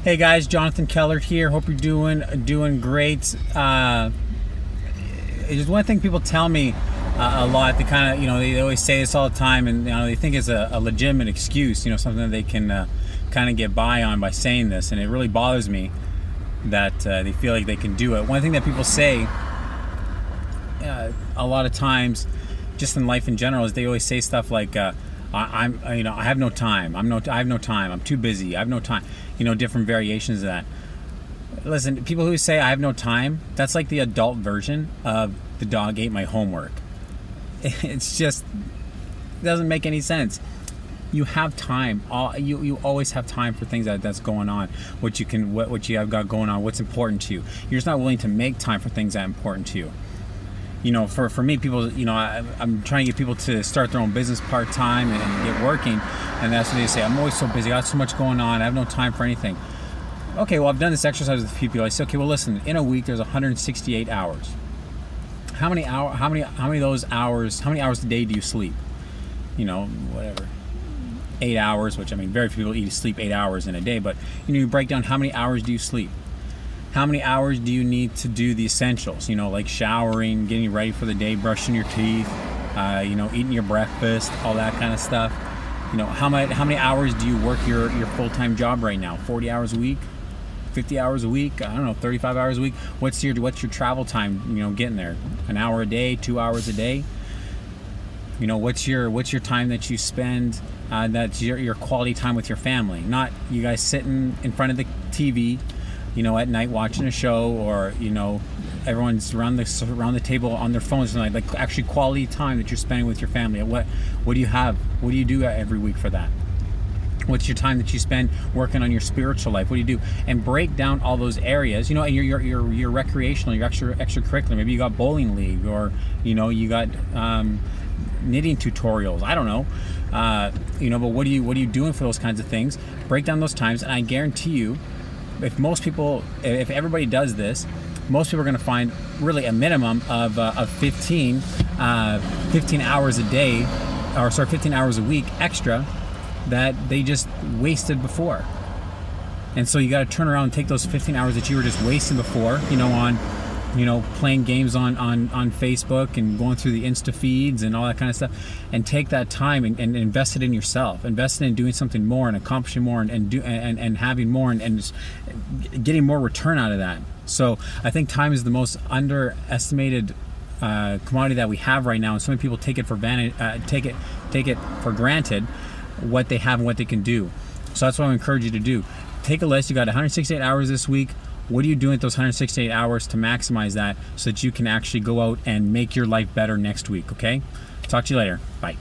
Hey guys, Jonathan Keller here. Hope you're doing great. Just one thing people tell me a lot. They kind of, they always say this all the time, and they think it's a legitimate excuse. Something that they can kind of get by on by saying this, and it really bothers me that they feel like they can do it. One thing that people say a lot of times, just in life in general, is they always say stuff like, I have no time. I have no time. I'm too busy. I have no time. Different variations of that. Listen, people who say I have no time, that's like the adult version of the dog ate my homework. It's just, it doesn't make any sense. You have time. You always have time for things that's going on. What you have got going on. What's important to you. You're just not willing to make time for things that are important to you. For me, people, I'm trying to get people to start their own business part-time and get working, and that's what they say. I'm always so busy. I got so much going on. I have no time for anything. Okay, well, I've done this exercise with a few people. I say, okay, well, listen, in a week, there's 168 hours. How many of those hours, how many hours a day do you sleep? 8 hours, which, very few people sleep 8 hours in a day, but, you break down how many hours do you sleep? How many hours do you need to do the essentials? Like showering, getting ready for the day, brushing your teeth, eating your breakfast, all that kind of stuff. How many hours do you work your full-time job right now? 40 hours a week, 50 hours a week, 35 hours a week. What's your travel time? Getting there, an hour a day, 2 hours a day. What's your time that you spend? That's your quality time with your family. Not you guys sitting in front of the TV. At night watching a show, or everyone's around the table on their phones tonight. Like actually quality time that you're spending with your family. What do you have? What do you do every week for that? What's your time that you spend working on your spiritual life? What do you do? And break down all those areas. And your recreational, your extracurricular. Maybe you got bowling league, or you got knitting tutorials. I don't know. But what are you doing for those kinds of things? Break down those times, and I guarantee you, if everybody does this, most people are going to find really a minimum of 15 hours a day, 15 hours a week extra that they just wasted before. And so you got to turn around and take those 15 hours that you were just wasting before, on playing games on Facebook and going through the Insta feeds and all that kind of stuff, and take that time and invest it in yourself, invest it in doing something more and accomplishing more and having more and just getting more return out of that. So I think time is the most underestimated commodity that we have right now, and so many people take it for granted what they have and what they can do. So that's what I encourage you to do. Take a list. You got 168 hours this week. What are you doing with those 168 hours to maximize that so that you can actually go out and make your life better next week, okay? Talk to you later. Bye.